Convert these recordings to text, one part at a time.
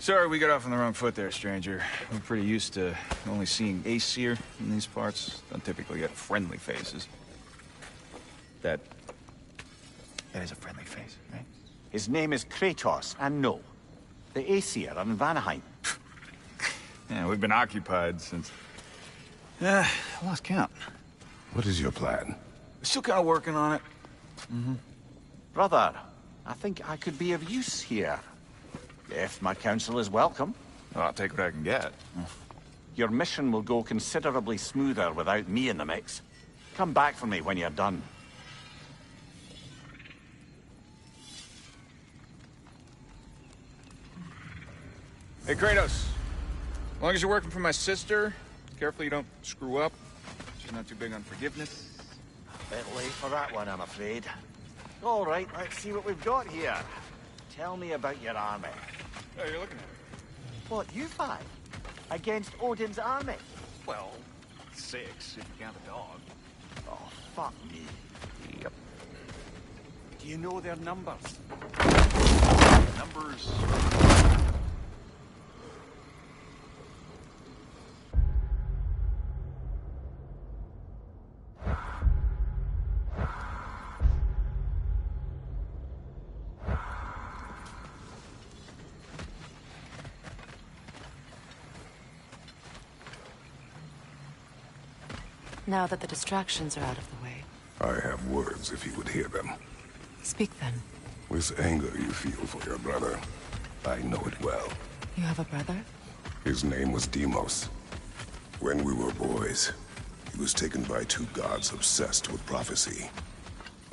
Sorry, we got off on the wrong foot there, stranger. We're pretty used to only seeing Aesir in these parts. Don't typically get friendly faces. That is a friendly face, right? His name is Kratos, and no. The Aesir are in Vanaheim. Yeah, we've been occupied since... I lost count. What is your plan? Still kind of working on it. Brother, I think I could be of use here. If my counsel is welcome. Well, I'll take what I can get. Your mission will go considerably smoother without me in the mix. Come back for me when you're done. Hey, Kratos. As long as you're working for my sister, careful you don't screw up. She's not too big on forgiveness. Bit late for that one, I'm afraid. All right, let's see what we've got here. Tell me about your army. Oh, you're looking at it. What, you five? Against Odin's army? Well, 6, if you count the dog. Oh, fuck me. Yep. Do you know their numbers? Numbers... Now that the distractions are out of the way. I have words if you would hear them. Speak then. This anger you feel for your brother, I know it well. You have a brother? His name was Deimos. When we were boys, he was taken by 2 gods obsessed with prophecy.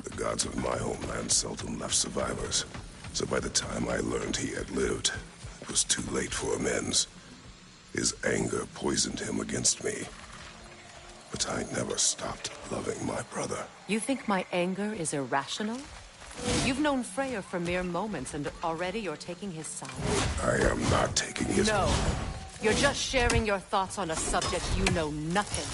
The gods of my homeland seldom left survivors, so by the time I learned he had lived, it was too late for amends. His anger poisoned him against me. But I never stopped loving my brother. You think my anger is irrational? You've known Freyr for mere moments, and already you're taking his side. I am not taking his... No. You're just sharing your thoughts on a subject you know nothing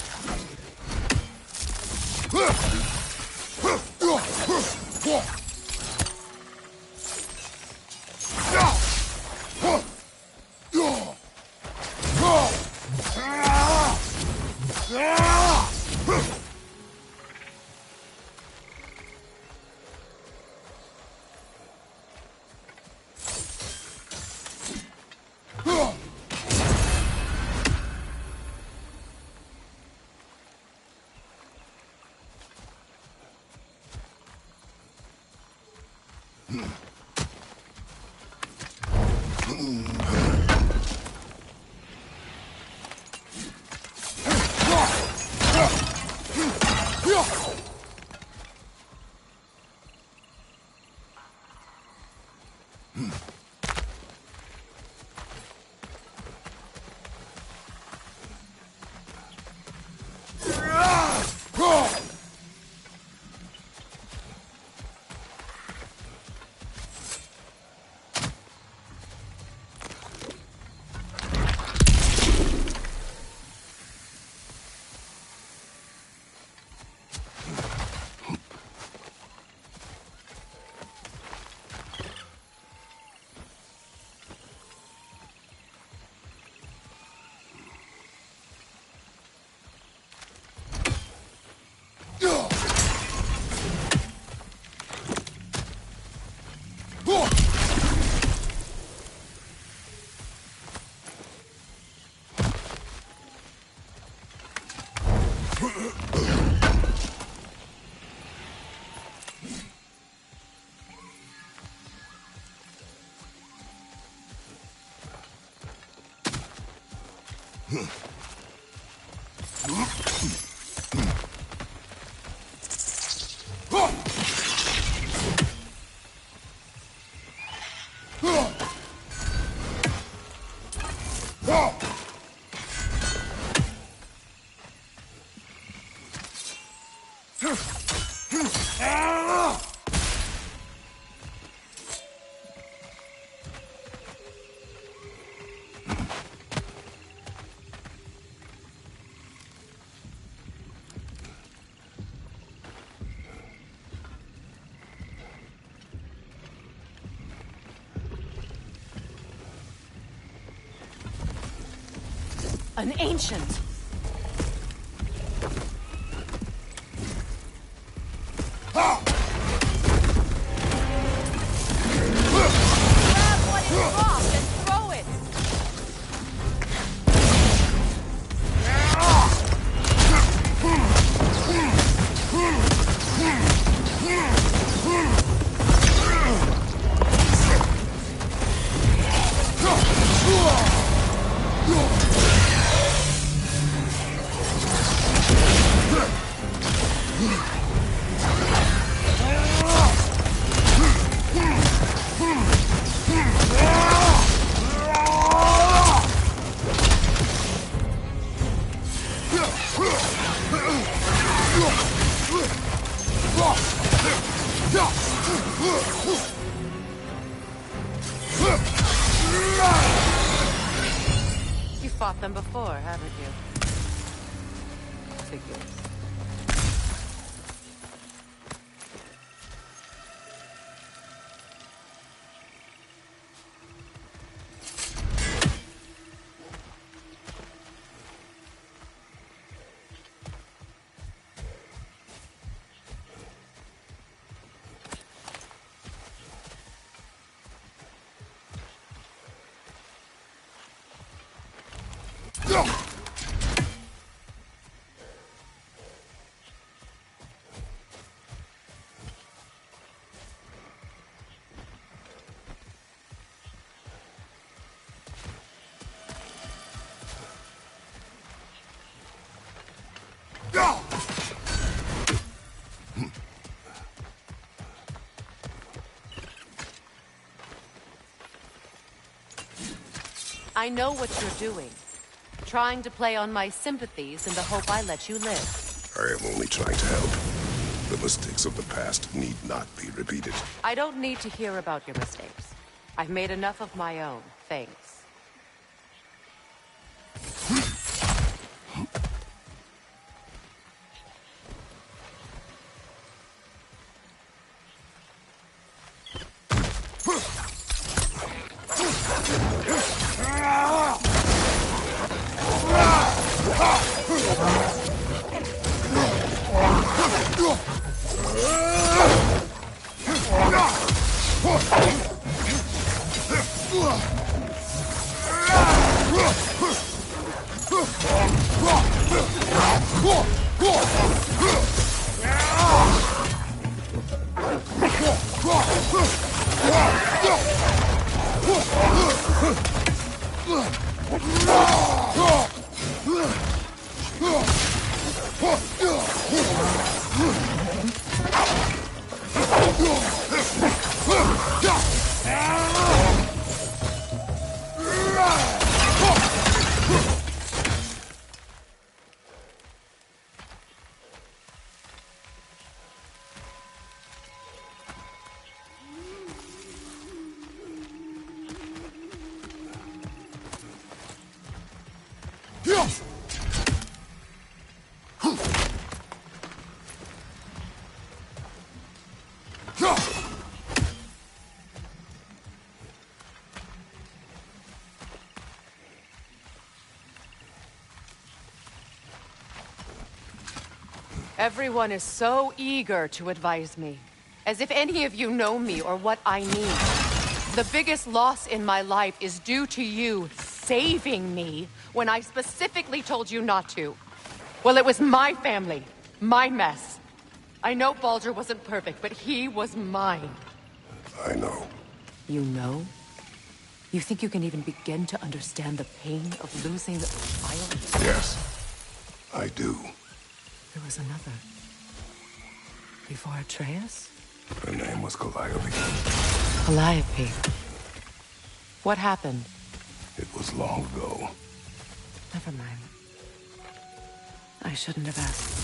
An ancient! Grab what is dropped and throw it! You fought them before, haven't you? Figures. I know what you're doing. Trying to play on my sympathies in the hope I let you live. I am only trying to help. The mistakes of the past need not be repeated. I don't need to hear about your mistakes. I've made enough of my own, thanks. Everyone is so eager to advise me, as if any of you know me or what I need. The biggest loss in my life is due to you saving me when I specifically told you not to. Well, it was my family, my mess. I know Baldur wasn't perfect, but he was mine. I know. You know? You think you can even begin to understand the pain of losing a child? Yes, I do. There was another. Before Atreus? Her name was Calliope. Calliope. What happened? It was long ago. Never mind. I shouldn't have asked.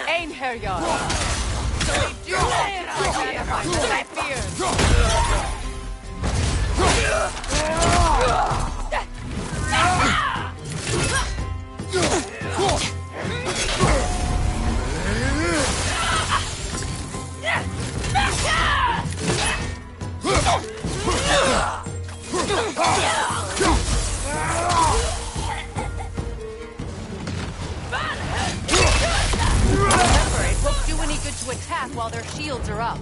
Einherjar! So they do my fears! Remember, it won't do any good to attack while their shields are up.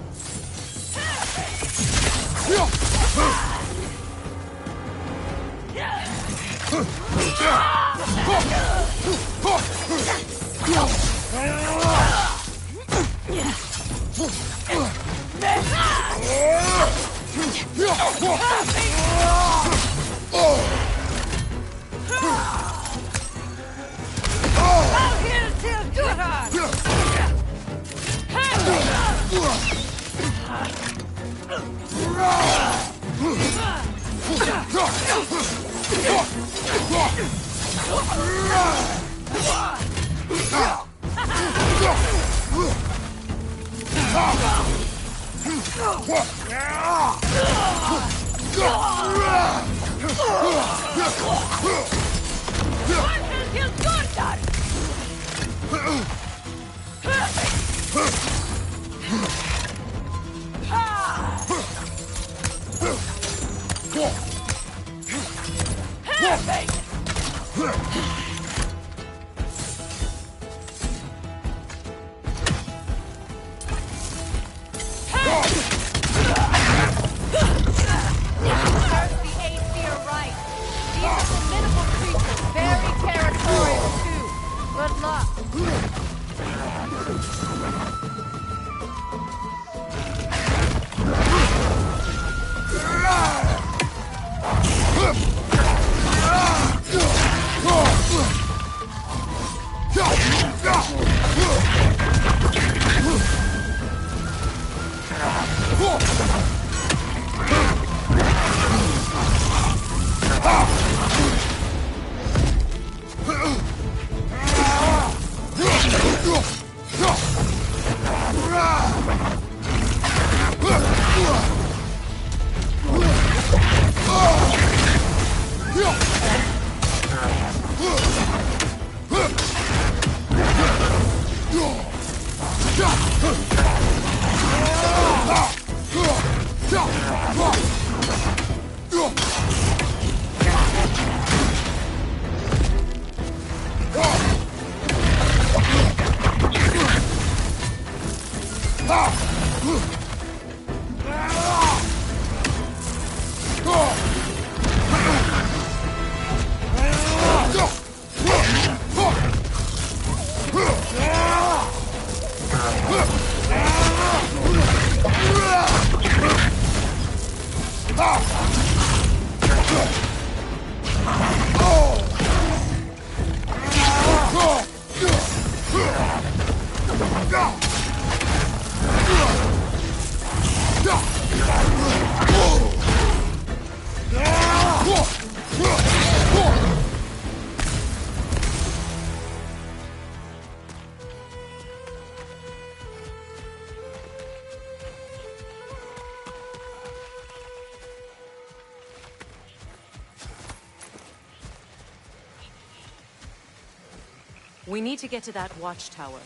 We need to get to that watchtower.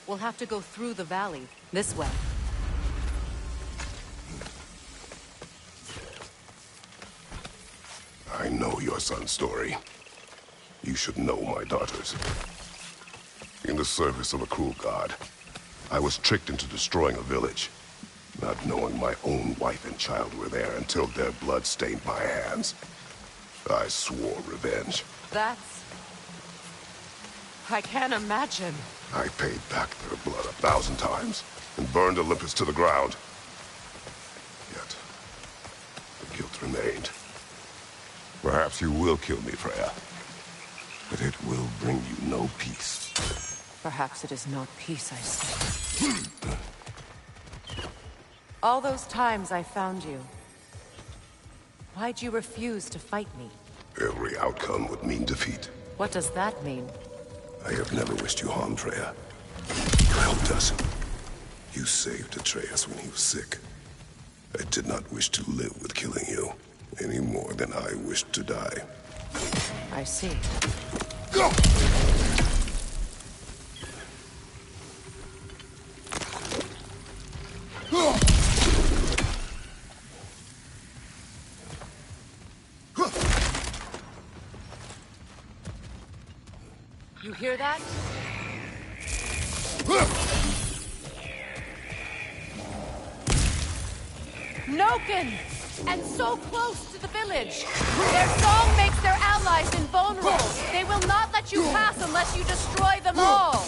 We'll have to go through the valley, this way. I know your son's story. You should know my daughter's. In the service of a cruel god, I was tricked into destroying a village, not knowing my own wife and child were there until their blood stained my hands. I swore revenge. That's... I can't imagine. I paid back their blood 1,000 times and burned Olympus to the ground. Yet, the guilt remained. Perhaps you will kill me, Freya. But it will bring you no peace. Perhaps it is not peace I seek. All those times I found you, Why'd you refuse to fight me? Every outcome would mean defeat. What does that mean? I have never wished you harm, Freya. You helped us. You saved Atreus when he was sick. I did not wish to live with killing you, any more than I wished to die. I see. Go! You hear that? Noken! And so close to the village! Their song makes their allies invulnerable! They will not let you pass unless you destroy them all!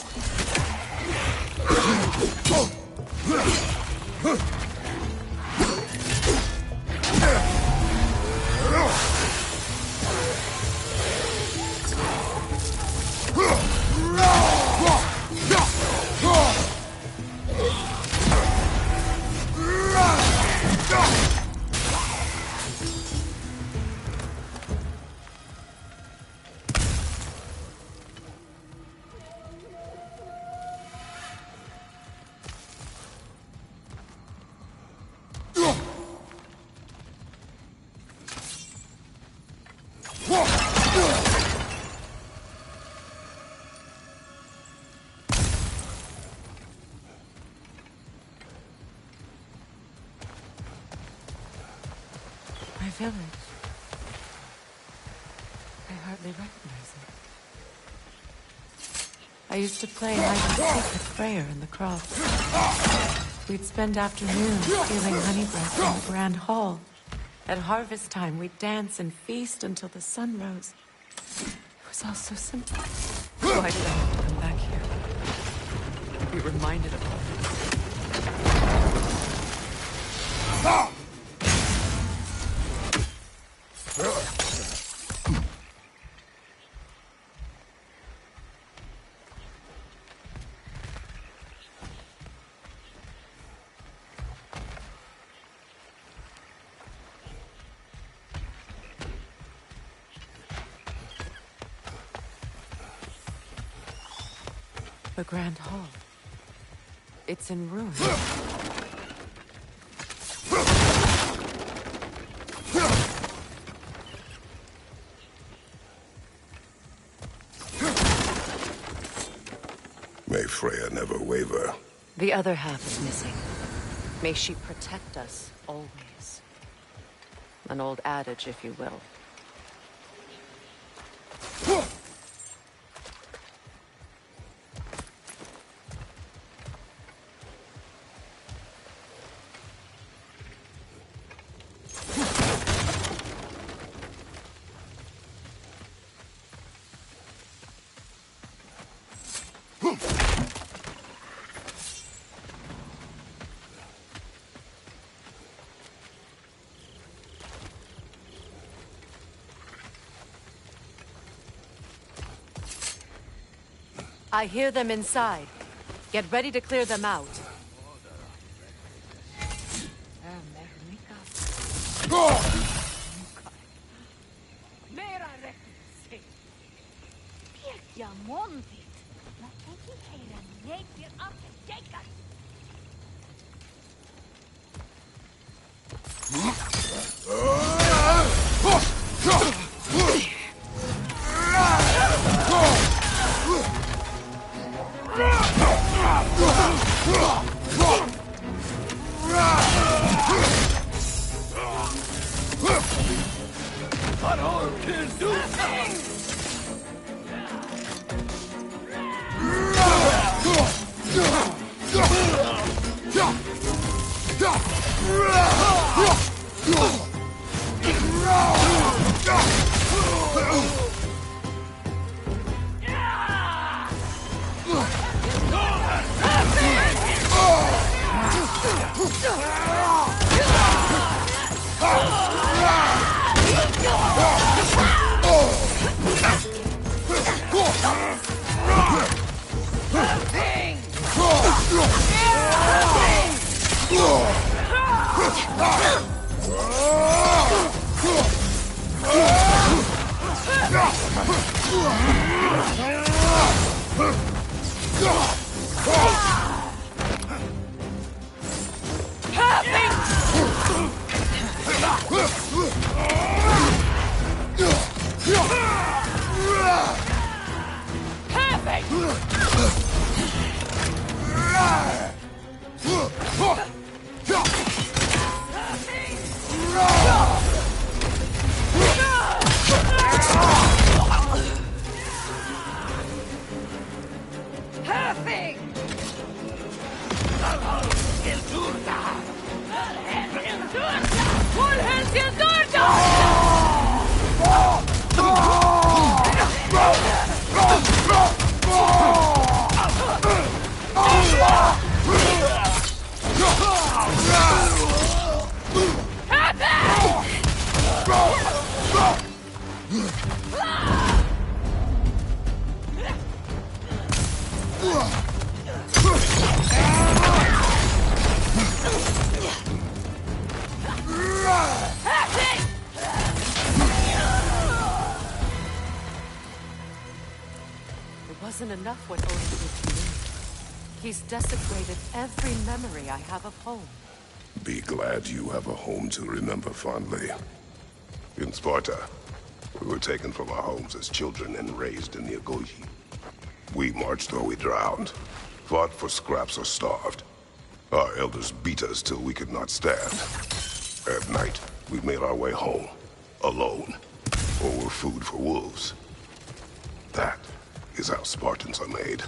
My village. I hardly recognize it. I used to play hide and seek with Freyr in the croft. We'd spend afternoons stealing honey bread from the grand hall. At harvest time, we'd dance and feast until the sun rose. It was all so simple. Why did I have to come back here? To be reminded of all this. The Grand Hall. It's in ruins. May Freya never waver. The other half is missing. May she protect us always. An old adage, if you will. I hear them inside. Get ready to clear them out. Wasn't enough what Odin did to me. He's desecrated every memory I have of home. Be glad you have a home to remember fondly. In Sparta, we were taken from our homes as children and raised in the Agogi. We marched or we drowned, fought for scraps or starved. Our elders beat us till we could not stand. At night, we made our way home, alone, or were food for wolves. That is how Spartans are made.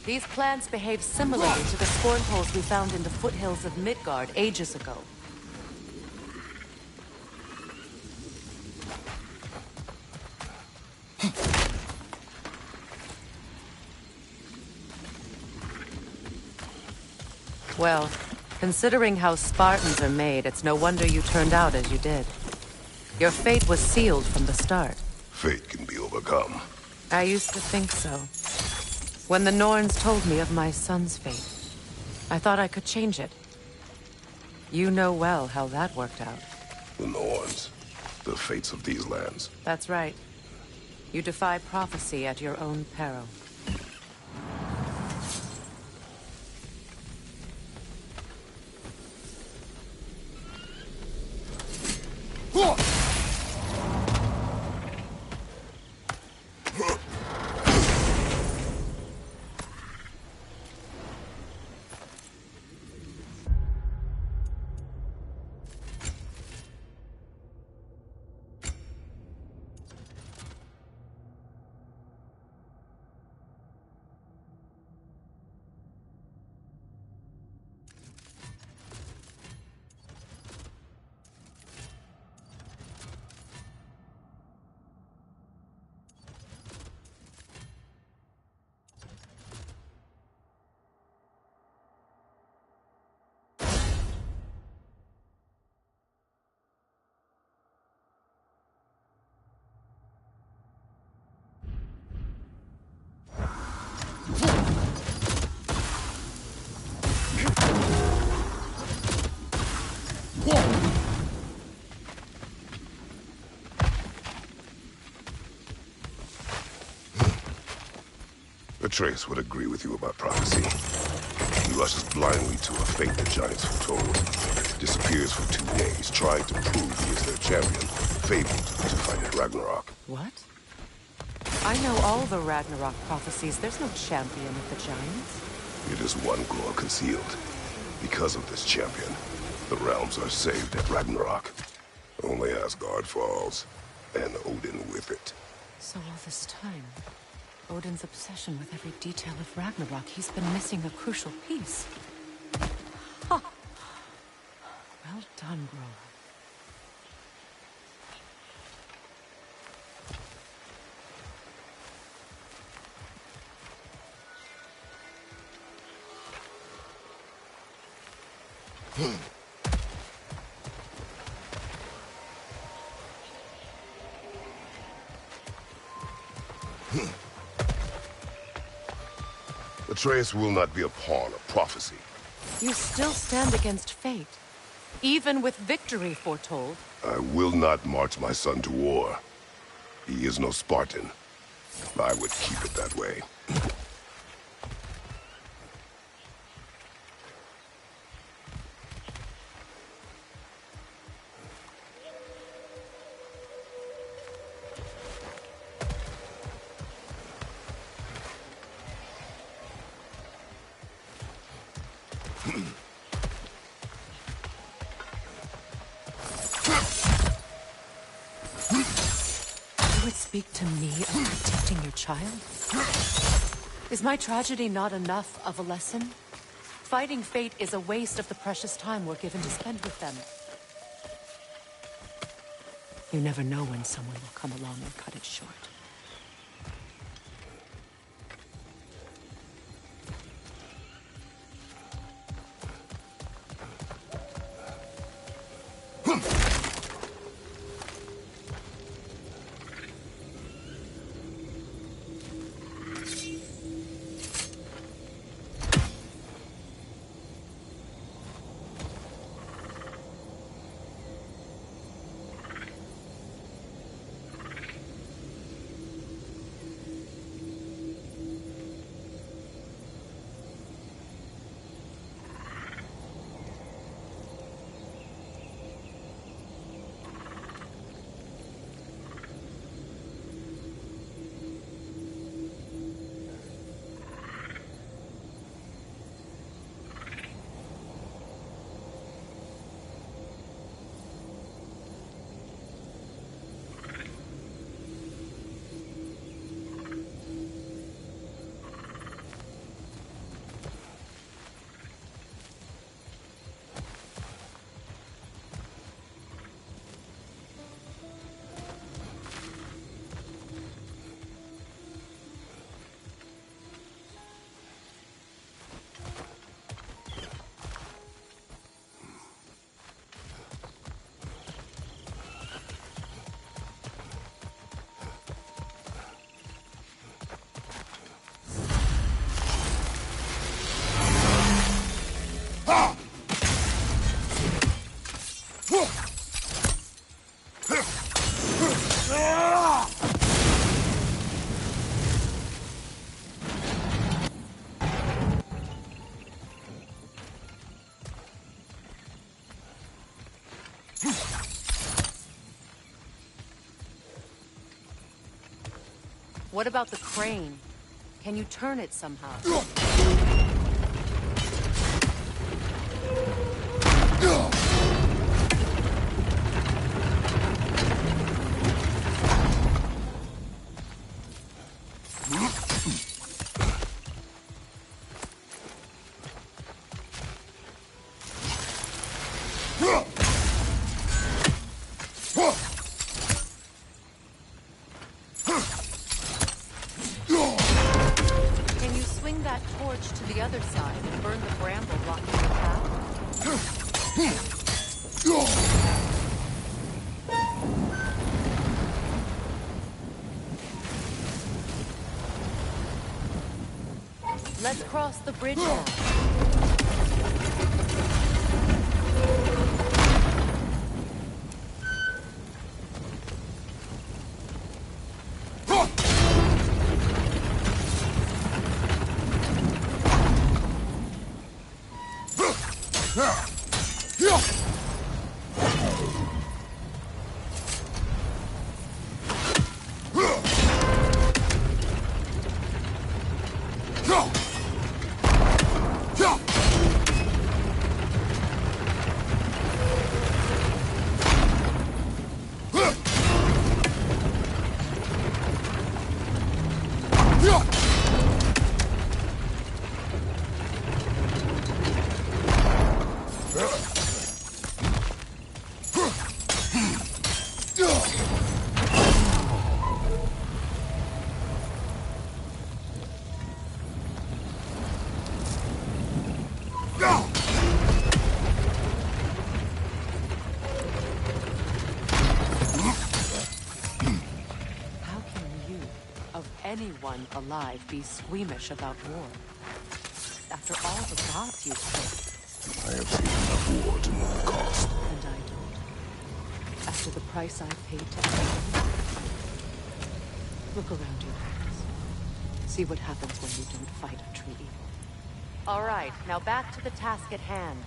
These plants behave similarly to the scorn poles we found in the foothills of Midgard ages ago. Well, considering how Spartans are made, it's no wonder you turned out as you did. Your fate was sealed from the start. Fate can be overcome. I used to think so. When the Norns told me of my son's fate, I thought I could change it. You know well how that worked out. The Norns. The fates of these lands. That's right. You defy prophecy at your own peril. Atreus would agree with you about prophecy. He rushes blindly to a fate the giants foretold. Disappears for 2 days, trying to prove he is their champion, fabled to fight at Ragnarok. What? I know all the Ragnarok prophecies. There's no champion of the giants. It is one glow concealed. Because of this champion, the realms are saved at Ragnarok. Only Asgard falls, and Odin with it. So all this time, Odin's obsession with every detail of Ragnarok, he's been missing a crucial piece. Ha! Well done, Grover. Atreus will not be a pawn of prophecy. You still stand against fate, even with victory foretold. I will not march my son to war. He is no Spartan. I would keep it that way. You would speak to me of protecting your child? Is my tragedy not enough of a lesson? Fighting fate is a waste of the precious time we're given to spend with them. You never know when someone will come along and cut it short. What about the crane? Can you turn it somehow? Can you swing that torch to the other side and burn the bramble blocking the path? Let's cross the bridge now. Anyone alive be squeamish about war? After all the gods you've killed. I have seen enough war to know the cost. And I don't. After the price I paid to end them. Look around you, guys. See what happens when you don't fight a treaty. All right, now back to the task at hand.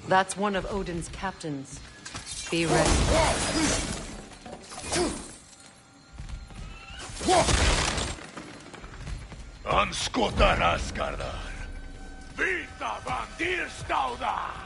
That's one of Odin's captains. Be ready. Anskotar Asgardar. Vita Vandirstauda!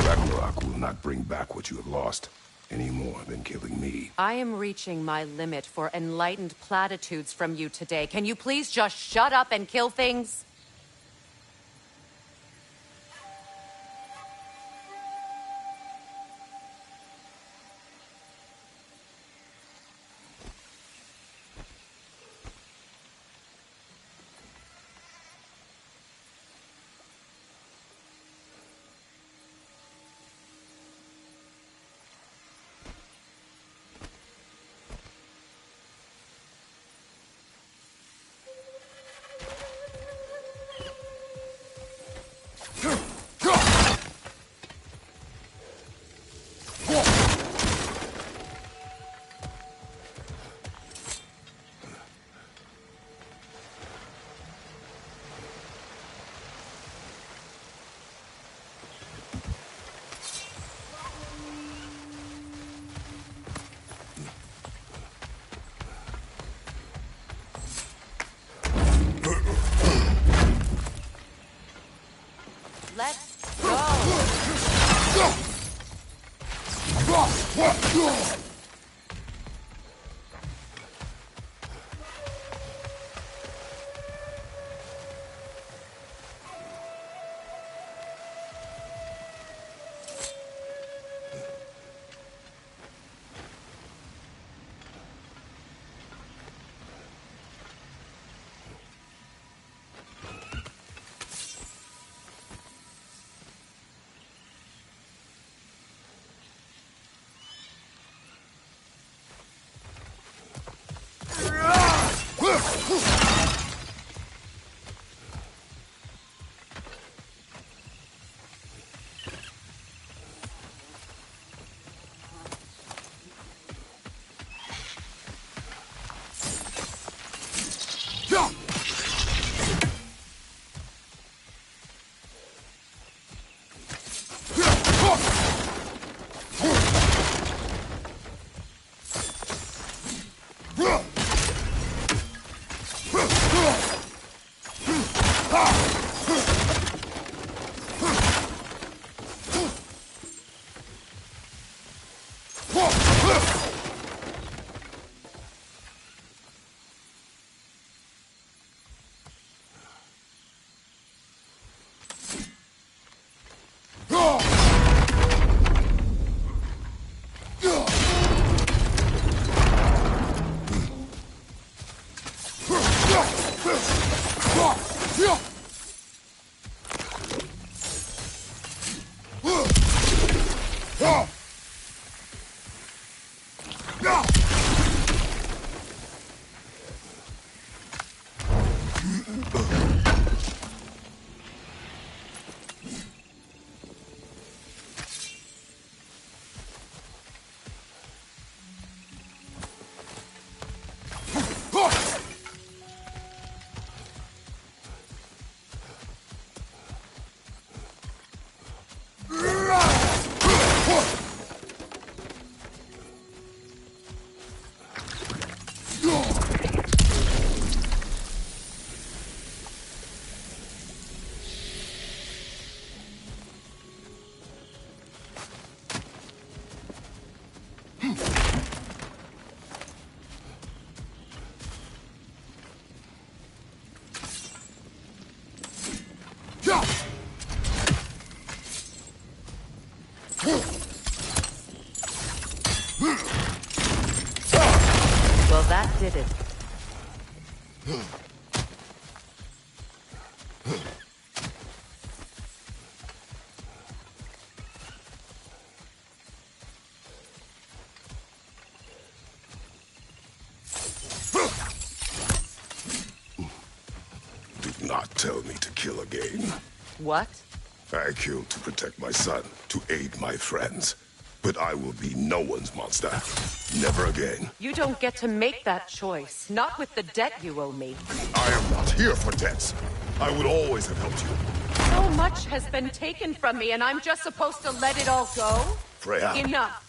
Ragnarok will not bring back what you have lost, any more than killing me. I am reaching my limit for enlightened platitudes from you today. Can you please just shut up and kill things? Let's go! Well, that did it. Did not tell me to kill again. What? I killed to protect my son, to aid my friends. But I will be no one's monster. Never again. You don't get to make that choice. Not with the debt you owe me. I am not here for debts. I would always have helped you. So much has been taken from me, and I'm just supposed to let it all go? Freya. Enough.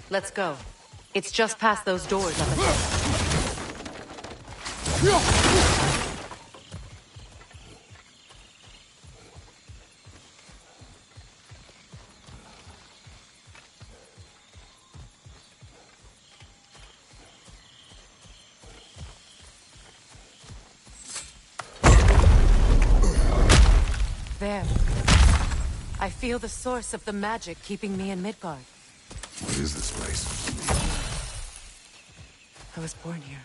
Let's go. It's just past those doors up ahead. There. I feel the source of the magic keeping me in Midgard. What is this place? I was born here.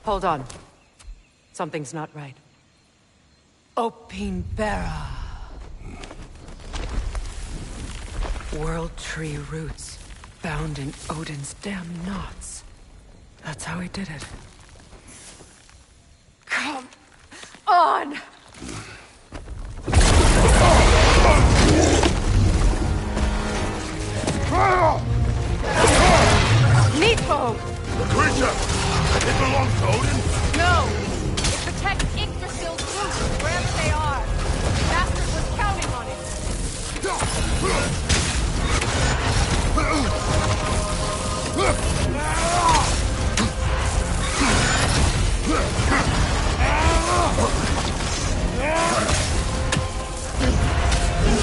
Hold on. Something's not right. Opinbera. World tree roots, bound in Odin's damn knots. That's how he did it. Come on! Neathog! The creature! It belongs to Odin? No! It protects Yggdrasil's roots, wherever they are. The bastard was counting on it.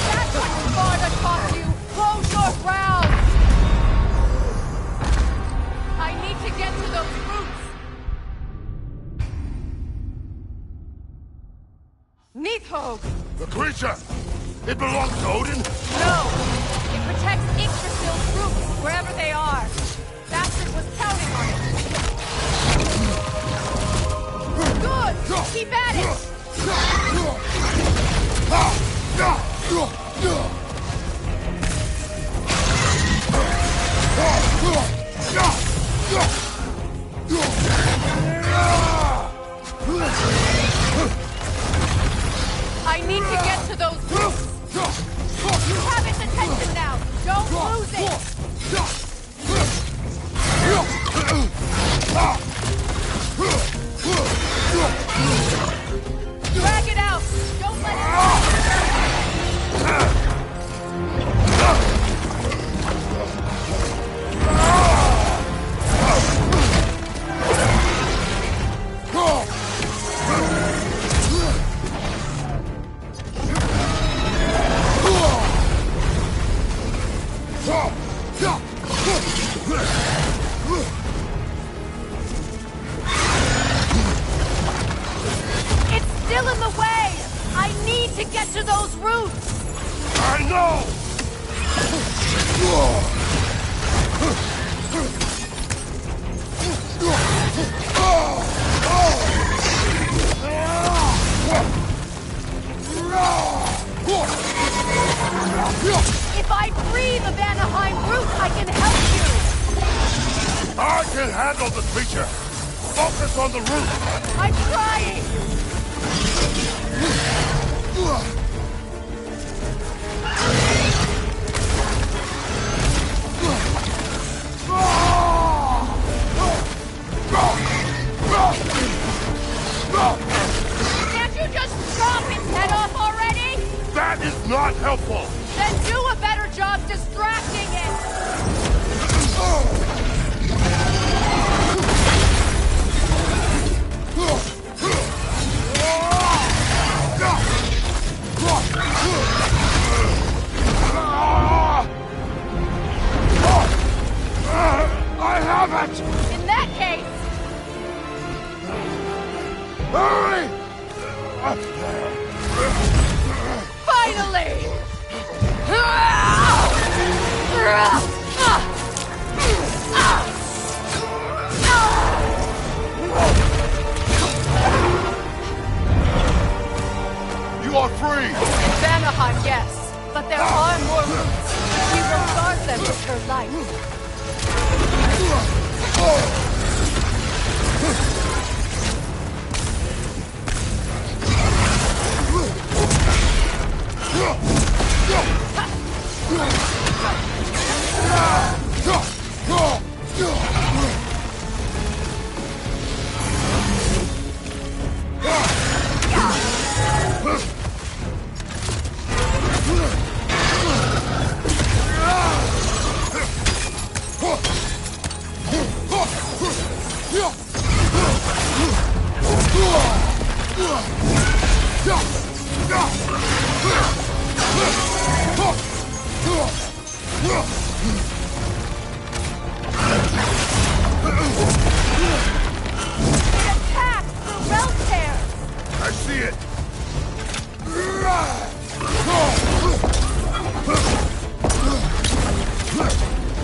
That's what Sparta taught you! Close your ground! I need to get to those roots! Neathog! The creature! It belongs to Odin? No! It protects Yggdrasil's roots, wherever they are. Bastard was counting on it. Good! Keep at it! I need to get to those roots! You have its attention now! Don't lose it! Drag it out! Don't let it It's still in the way! I need to get to those roots! I know! If I free the Vanaheim roots, I can help you! I can handle the creature! Focus on the root! I'm trying! Can't you just chop its head off already? That is not helpful! Then do a better job distracting it! that! In that case, Hurry! finally! You are free! Vanaheim, yes, but there are more routes. We will guard them with her life. Attack through realm tear! I see it!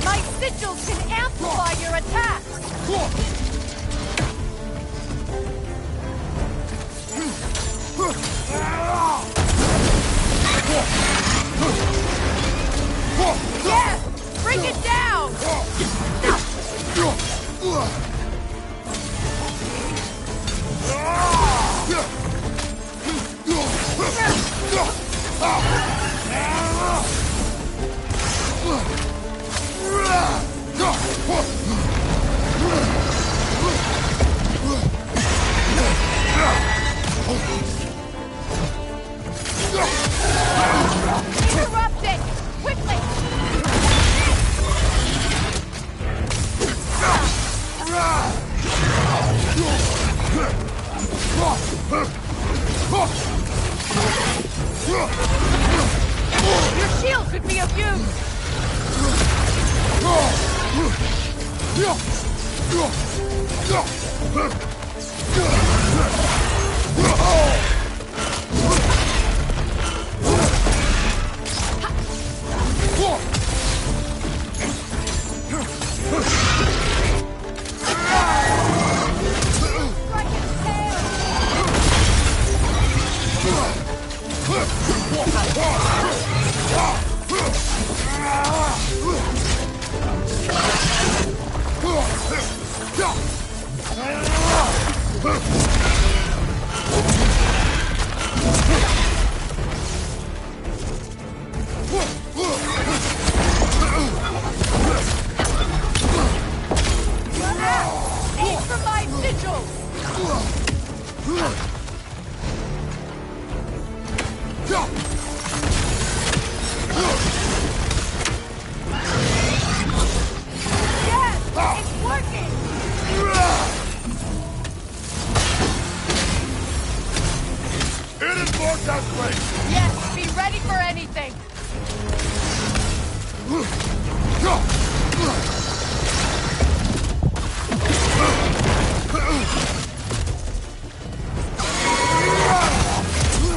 My sigils can amplify your attacks! Yes! Bring it down! Interrupt it! Quickly! Your shield could be of use! Strike its tail! Aim for my sigils! Yes! It's working! It is more calculated! Yes, be ready for anything!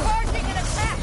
Charging an attack!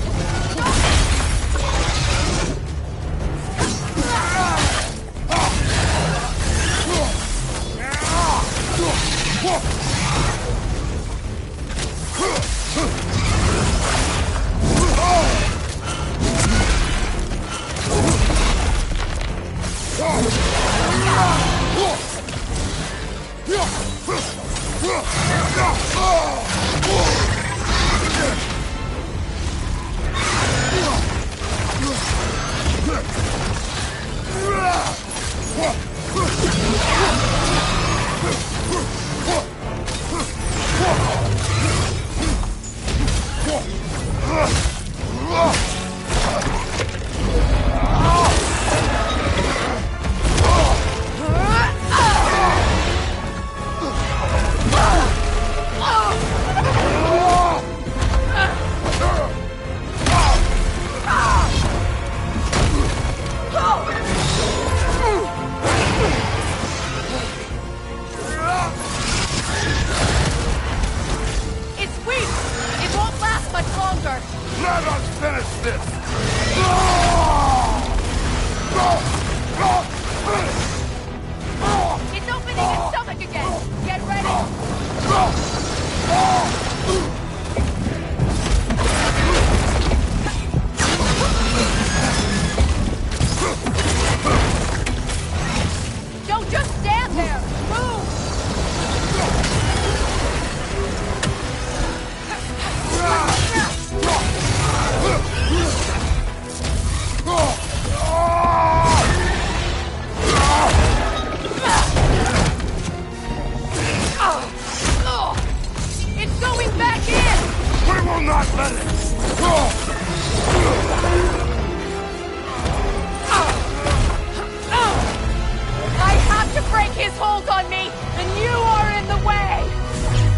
bolt on me, and you are in the way!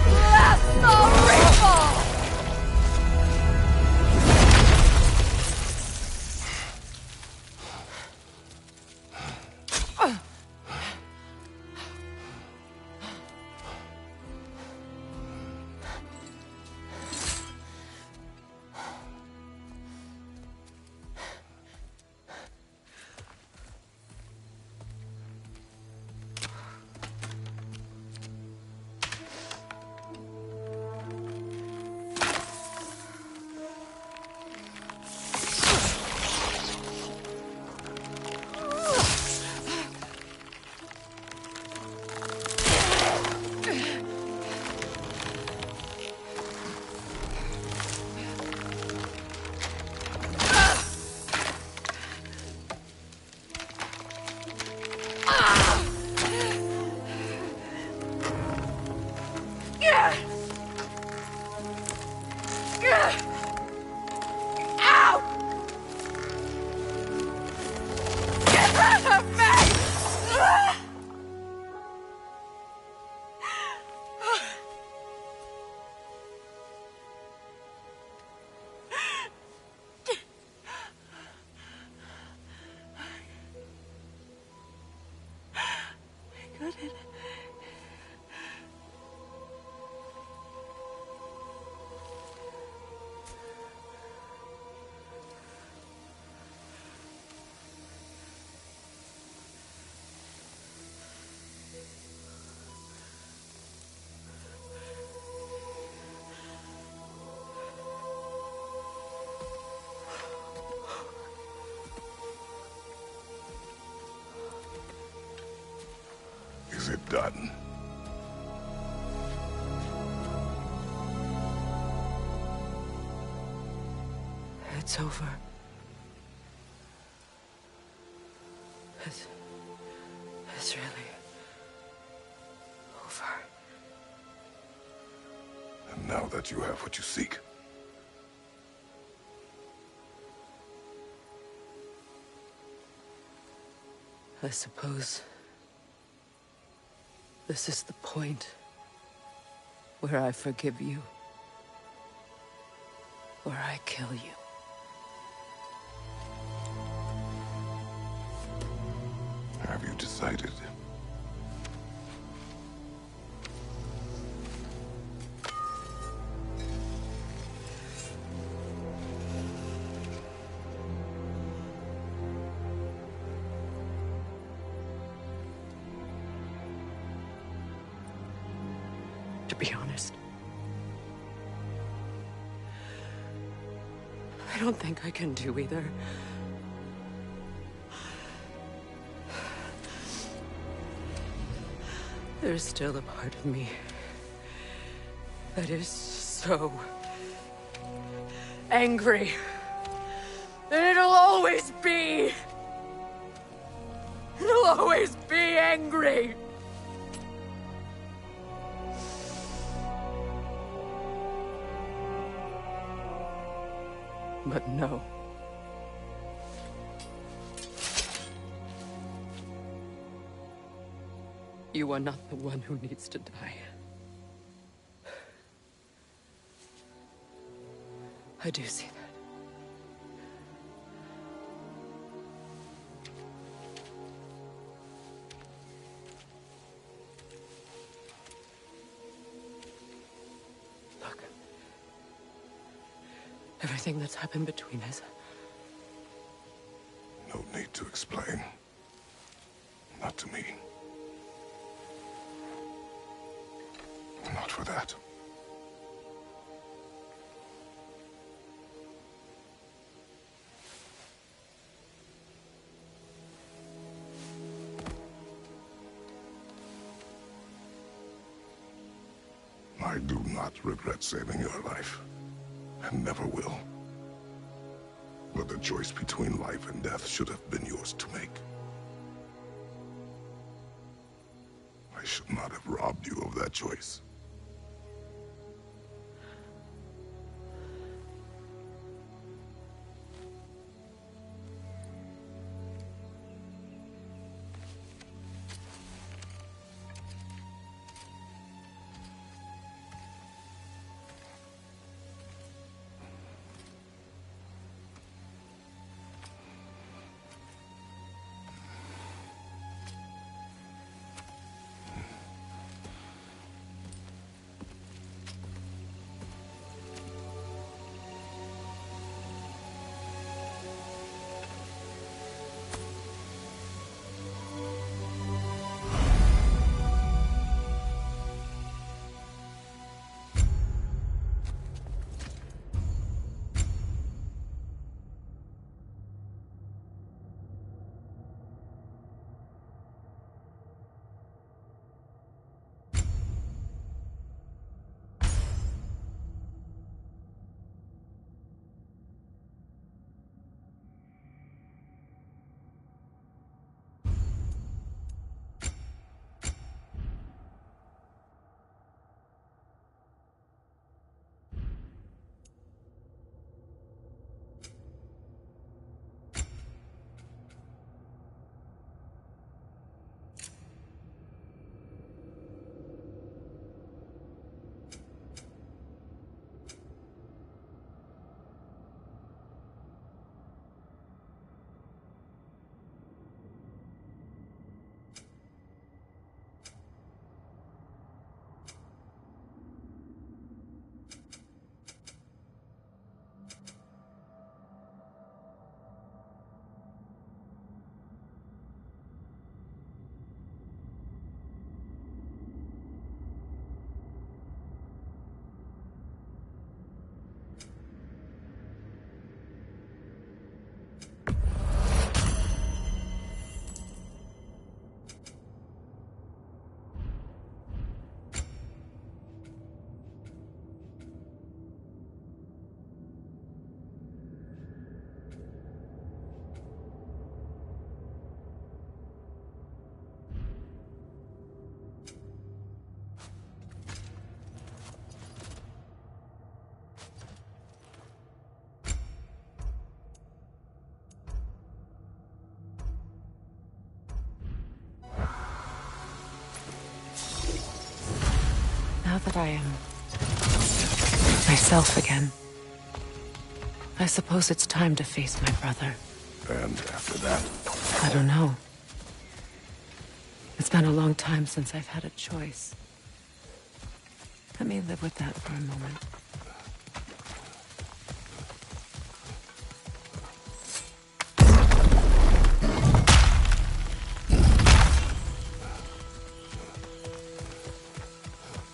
Blast the rifle! Is it done? It's over. It's really over. And now that you have what you seek, I suppose this is the point where I forgive you, where I kill you. have you decided? To be honest, I don't think I can do either. There's still a part of me that is so angry that it'll always be angry. But no. You are not the one who needs to die. I do see that. Look. Everything that's happened between us. No need to explain. Not to me. Not for that. I do not regret saving your life, and never will. But the choice between life and death should have been yours to make. I should not have robbed you of that choice. Now that I am myself again, I suppose it's time to face my brother. And after that? I don't know. It's been a long time since I've had a choice. Let me live with that for a moment.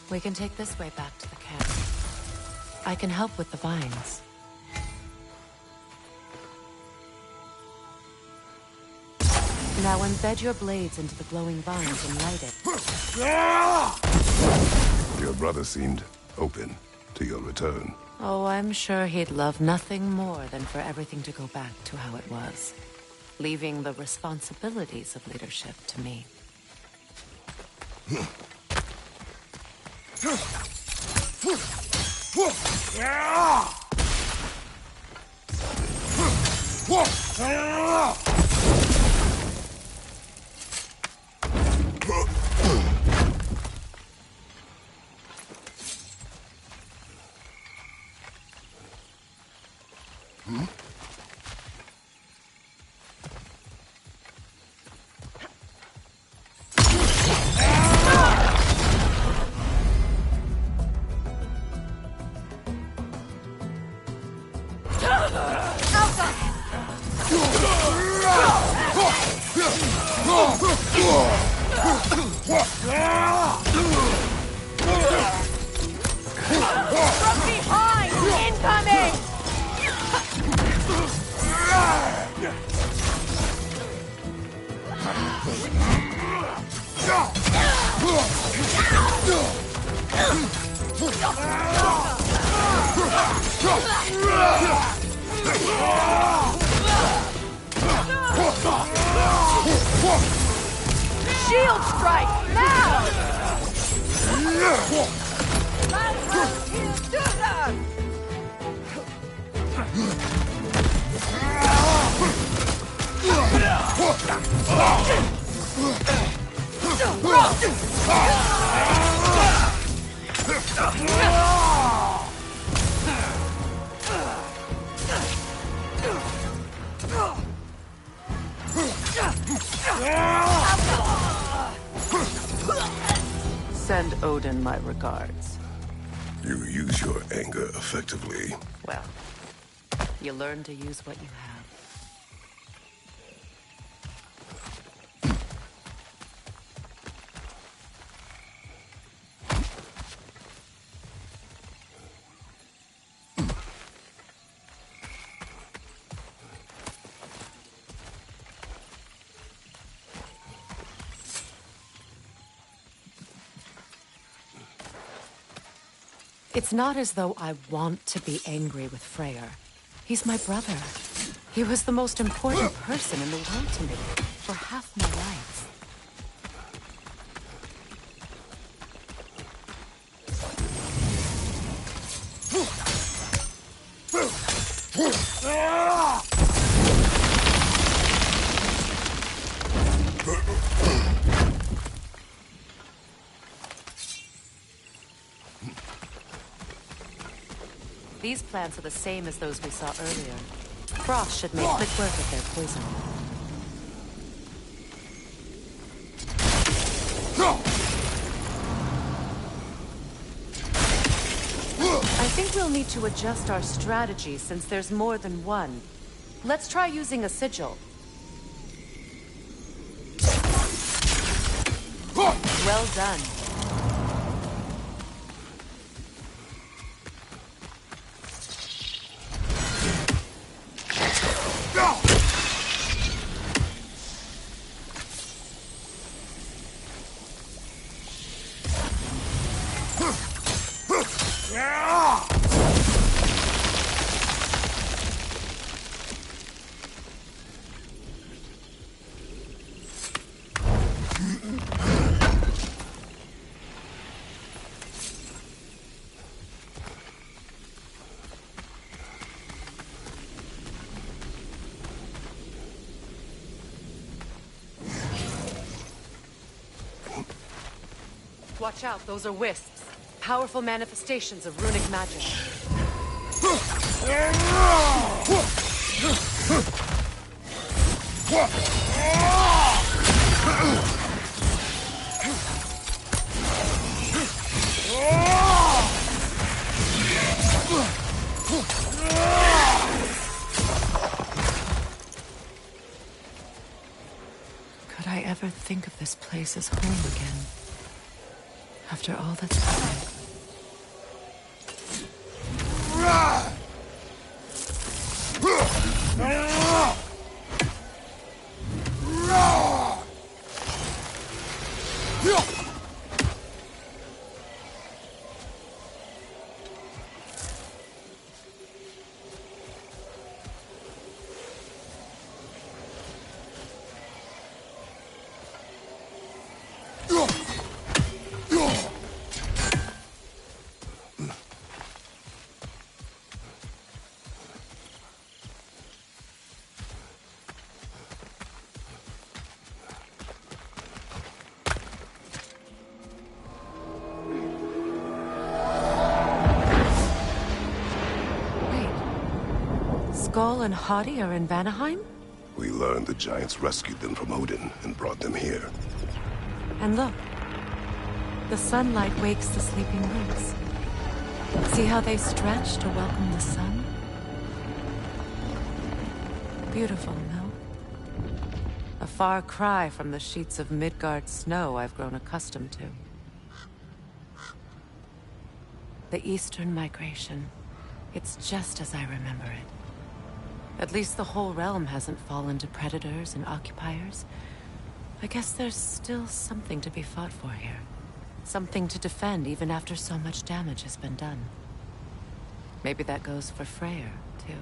We can take this way back to the camp. I can help with the vines. Now embed your blades into the glowing vines and light it. Your brother seemed open to your return. Oh, I'm sure he'd love nothing more than for everything to go back to how it was, leaving the responsibilities of leadership to me. From behind! Incoming! Shield strike! Now! Send Odin my regards. You use your anger effectively. Well, you learn to use what you have. It's not as though I want to be angry with Freyr. He's my brother. He was the most important person in the world to me for half my life. These plants are the same as those we saw earlier. Frost should make quick work of their poison. I think we'll need to adjust our strategy since there's more than one. Let's try using a sigil. Well done. Watch out, those are wisps. powerful manifestations of runic magic. Could I ever think of this place as home again? After all that's happened. Skull and Hadi are in Vanaheim? We learned the giants rescued them from Odin and brought them here. And look. The sunlight wakes the sleeping roots. See how they stretch to welcome the sun? Beautiful, no? A far cry from the sheets of Midgard snow I've grown accustomed to. The Eastern Migration. It's just as I remember it. At least the whole realm hasn't fallen to predators and occupiers. I guess there's still something to be fought for here. Something to defend even after so much damage has been done. Maybe that goes for Freyr, too.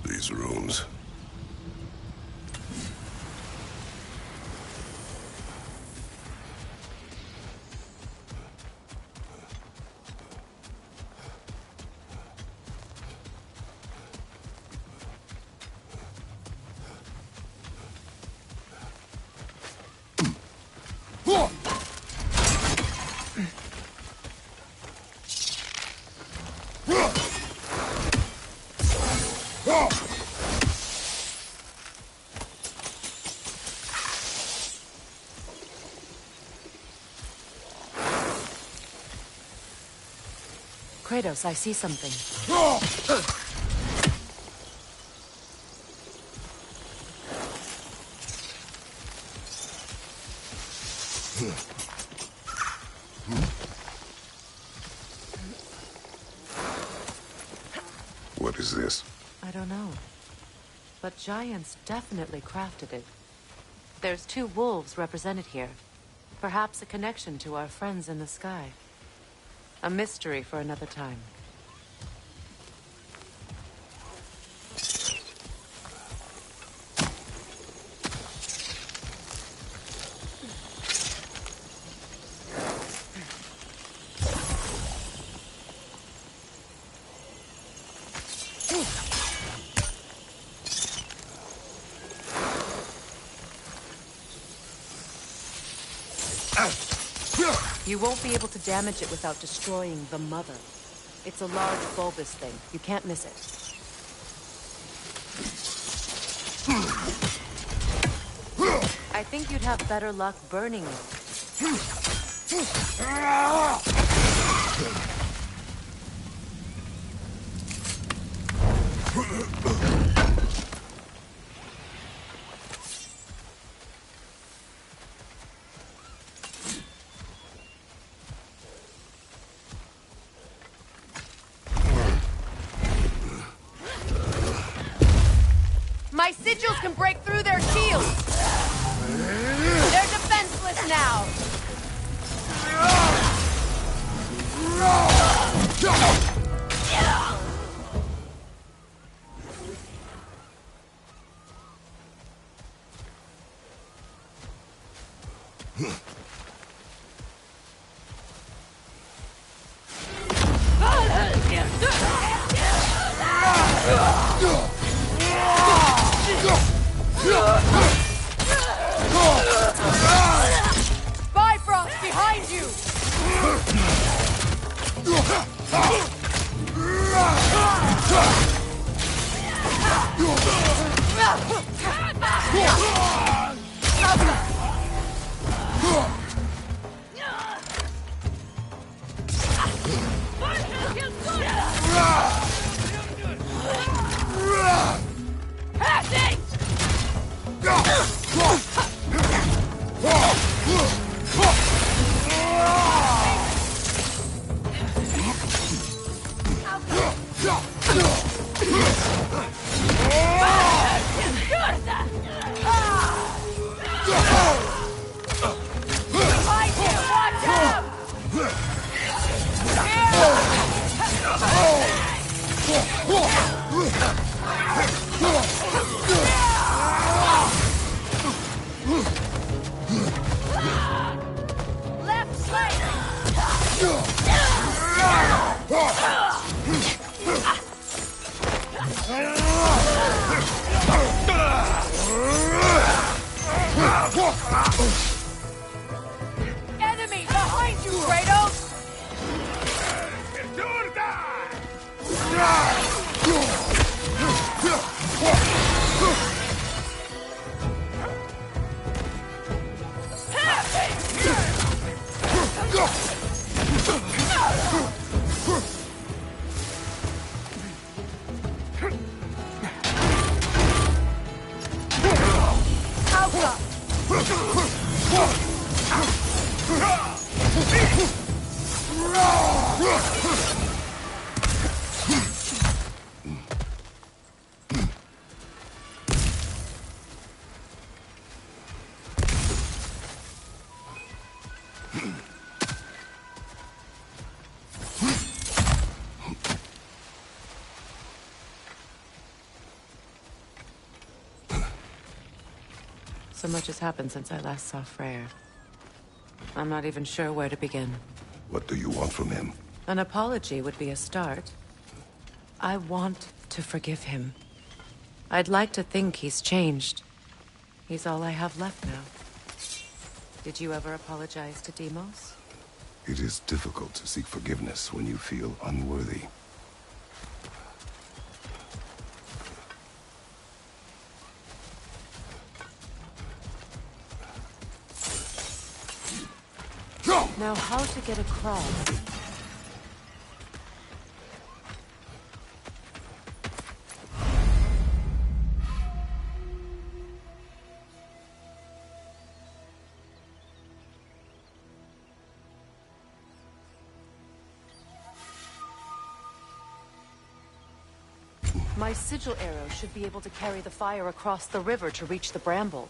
These rooms. Kratos, I see something. What is this? I don't know. But giants definitely crafted it. There's 2 wolves represented here. Perhaps a connection to our friends in the sky. A mystery for another time. You won't be able to damage it without destroying the mother. It's a large bulbous thing. You can't miss it. I think you'd have better luck burning it. My sigils can break through their shields! They're defenseless now! Enemy behind you, Kratos! So much has happened since I last saw Freyr. I'm not even sure where to begin. What do you want from him? An apology would be a start. I want to forgive him. I'd like to think he's changed. He's all I have left now. Did you ever apologize to Deimos? It is difficult to seek forgiveness when you feel unworthy. Now, how to get across? My sigil arrow should be able to carry the fire across the river to reach the bramble.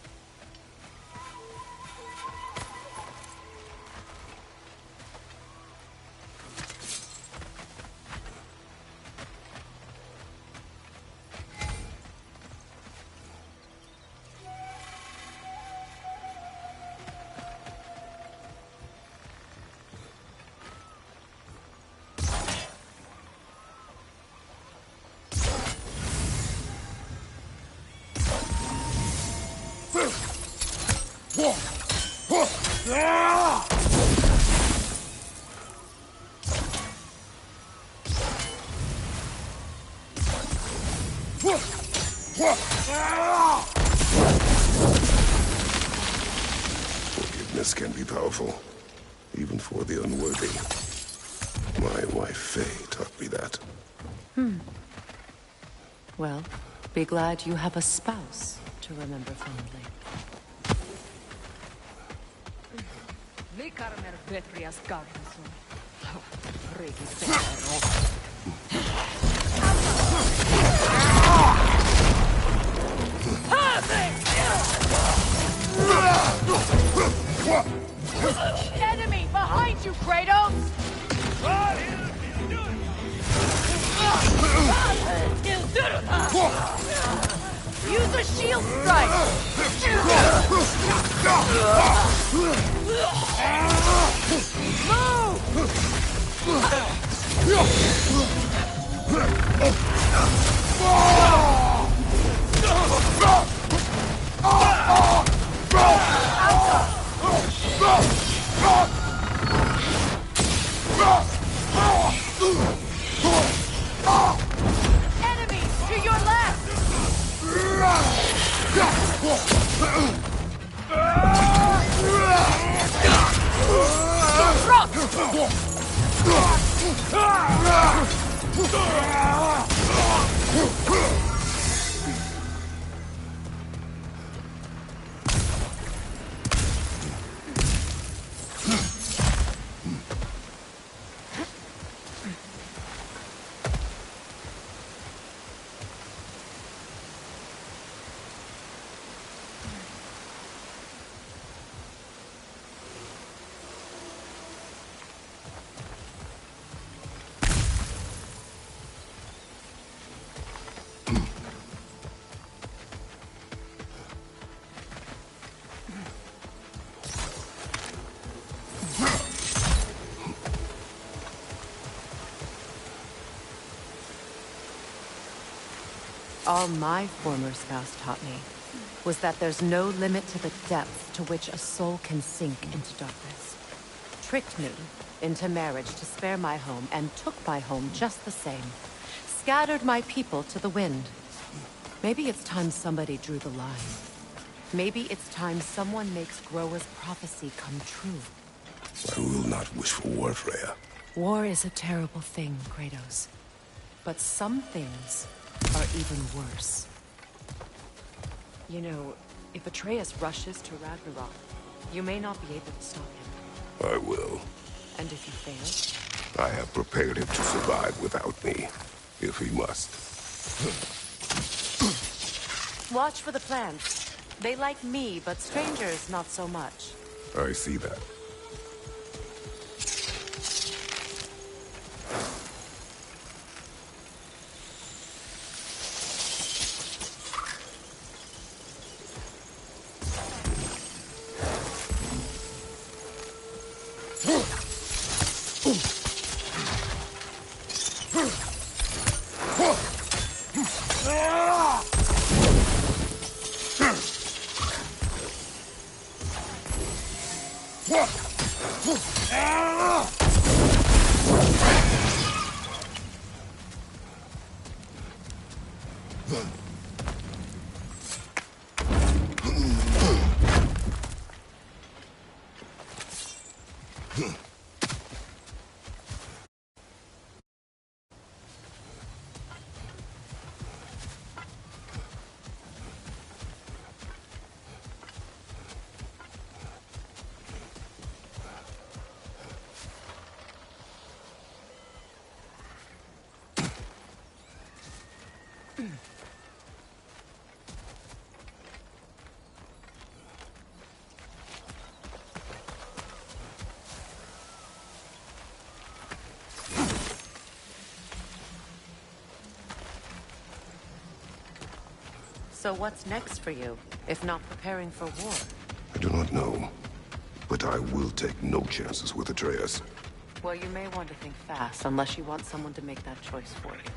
Forgiveness can be powerful, even for the unworthy. My wife, Faye, taught me that. Well, be glad you have a spouse to remember fondly. Enemy behind you, Kratos! Use a shield strike! Enemy to your left! All my former spouse taught me was that there's no limit to the depth to which a soul can sink into darkness. Tricked me into marriage to spare my home, and took my home just the same. Scattered my people to the wind. Maybe it's time somebody drew the line. Maybe it's time someone makes Groa's prophecy come true. I will not wish for war, Freya. War is a terrible thing, Kratos. But some things are even worse. You know, if Atreus rushes to Ragnarok, you may not be able to stop him. I will. And if you fail? I have prepared him to survive without me, if he must. Watch for the plants. They like me, but strangers not so much. I see that. So what's next for you, if not preparing for war? I do not know, but I will take no chances with Atreus. Well, you may want to think fast, unless you want someone to make that choice for you.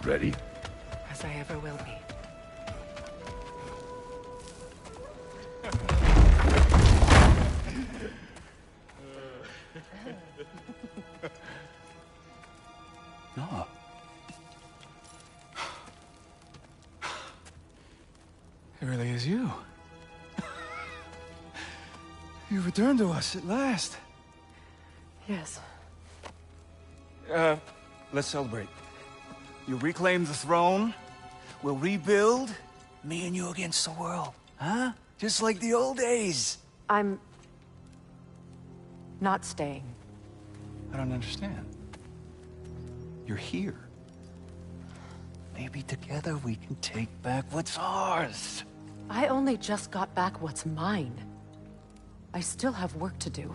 Ready? As I ever will be. No. It really is you. You returned to us at last. Yes. Let's celebrate. You reclaim the throne. We'll rebuild. Me and you against the world. Huh? Just like the old days. I'm... not staying. I don't understand. You're here. Maybe together we can take back what's ours. I only just got back what's mine. I still have work to do.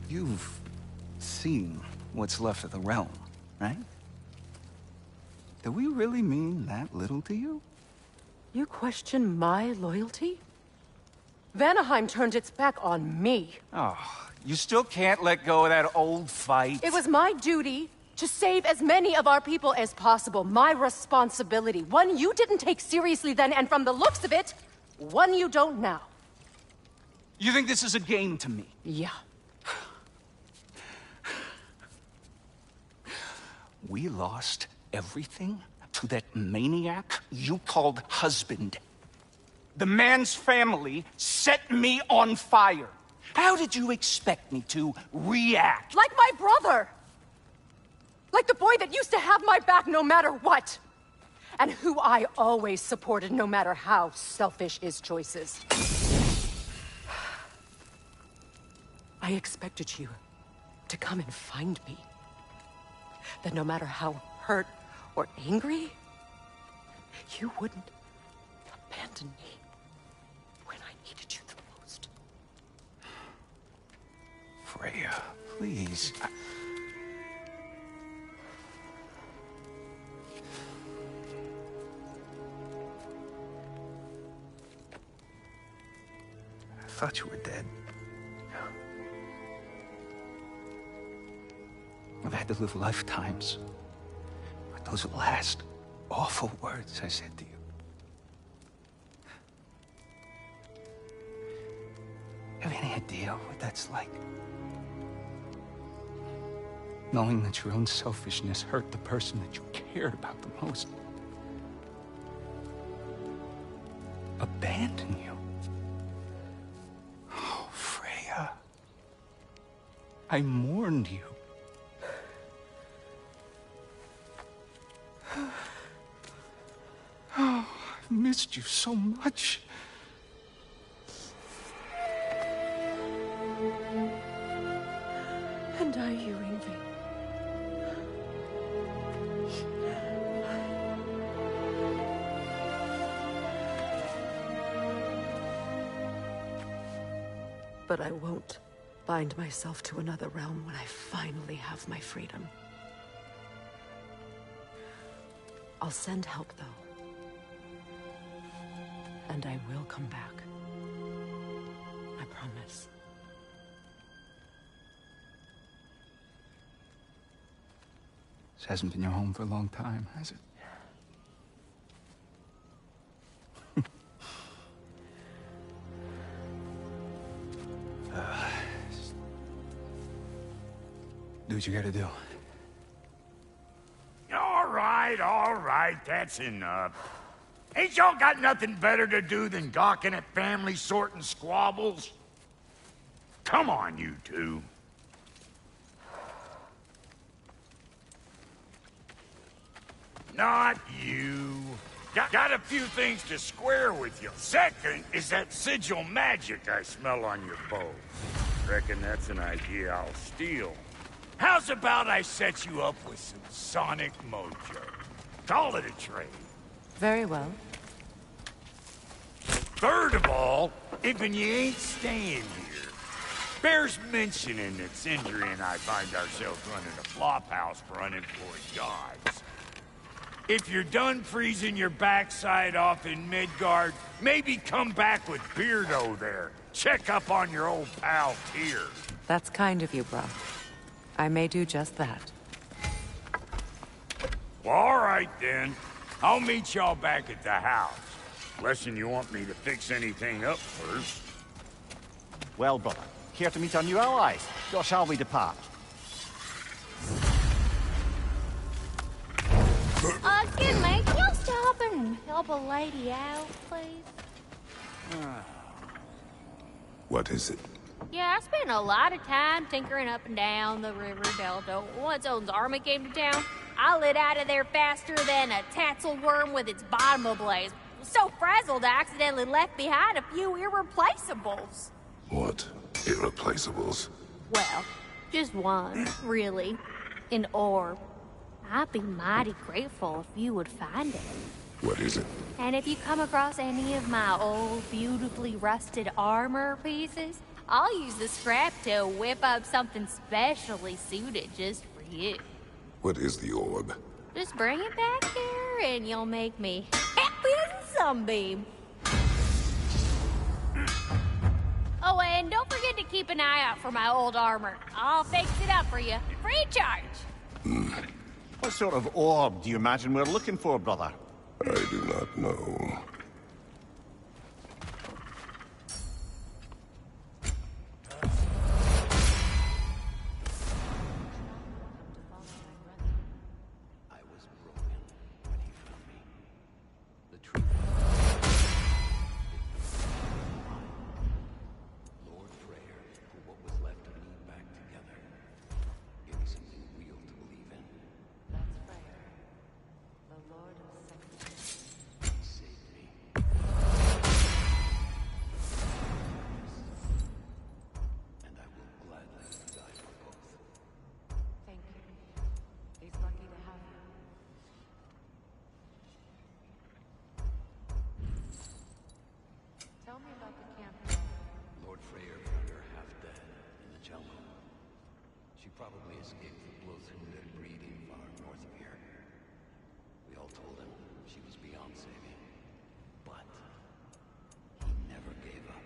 You've seen what's left of the realm, right? Do we really mean that little to you? You question my loyalty? Vanaheim turned its back on me. Oh, you still can't let go of that old fight. It was my duty to save as many of our people as possible. My responsibility. One you didn't take seriously then, and from the looks of it, one you don't now. You think this is a game to me? Yeah. We lost everything to that maniac you called husband. The man's family set me on fire. How did you expect me to react? Like my brother! Like the boy that used to have my back no matter what! And who I always supported no matter how selfish his choices. I expected you to come and find me. That no matter how hurt or angry, you wouldn't abandon me when I needed you the most. Freya, please. I thought you were dead. I've had to live lifetimes. But those last awful words I said to you. Have any idea what that's like? Knowing that your own selfishness hurt the person that you cared about the most. Abandon you. Oh, Freya. I mourned you. Oh, I've missed you so much. And are you, Ingvi? But I won't bind myself to another realm when I finally have my freedom. I'll send help, though. And I will come back. I promise. This hasn't been your home for a long time, has it? Do what you gotta do. All right, that's enough. Ain't y'all got nothing better to do than gawking at family sorting squabbles? Come on, you two. Not you. Got a few things to square with you. Second is that sigil magic I smell on your bow. Reckon that's an idea I'll steal. How's about I set you up with some sonic mojo? Call it a trade. Very well. Third of all, if you ain't staying here, bears mentioning that Sindri and I find ourselves running a flop house for unemployed gods. If you're done freezing your backside off in Midgard, maybe come back with Beardo there. Check up on your old pal Tyr. That's kind of you, bro. I may do just that. Well, all right then. I'll meet y'all back at the house. Unless you want me to fix anything up first. Well, brother, care to meet our new allies? Or shall we depart? Excuse me, can you stop and help a lady out, please? What is it? Yeah, I spent a lot of time tinkering up and down the river delta. Once Odin's army came to town, I lit out of there faster than a tassel worm with its bottom ablaze. So frazzled, I accidentally left behind a few irreplaceables. What? Irreplaceables? Well, just one, really. An orb. I'd be mighty grateful if you would find it. What is it? And if you come across any of my old, beautifully rusted armor pieces, I'll use the scrap to whip up something specially suited just for you. What is the orb? Just bring it back here and you'll make me happy as a sunbeam. Oh, and don't forget to keep an eye out for my old armor. I'll fix it up for you, free of charge. What sort of orb do you imagine we're looking for, brother? I do not know. I was broken when he found me. The truth. Lord Freyr put what was left of me back together. Give me something real to believe in. That's Freyr, the Lord of Sacrifice. He saved me. And I will gladly die for both. Thank you. He's lucky to have you. Tell me about the camp. Lord Freyr found her half dead in the jungle. She probably escaped the blood-wounded breeding far north of here. We all told him she was beyond saving. But he never gave up.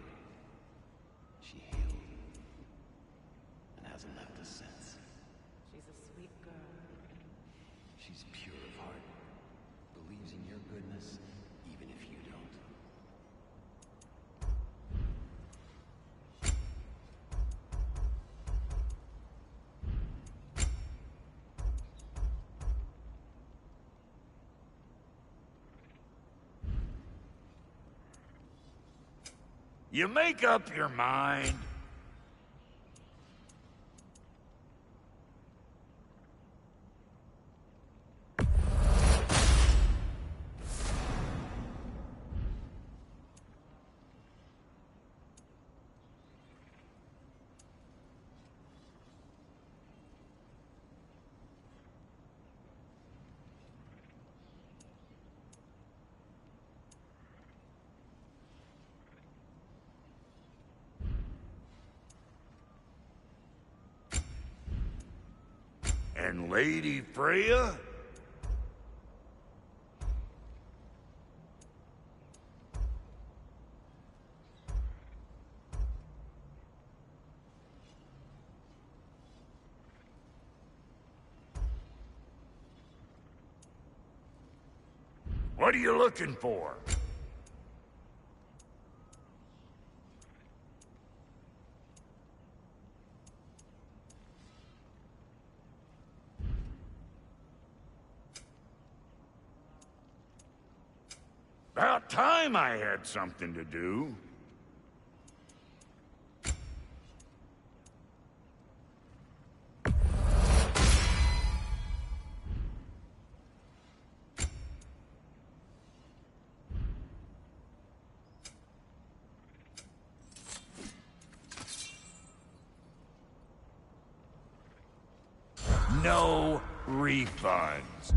She healed and hasn't left us since. She's a sweet You make up your mind. And Lady Freya? What are you looking for? About time I had something to do. No refunds.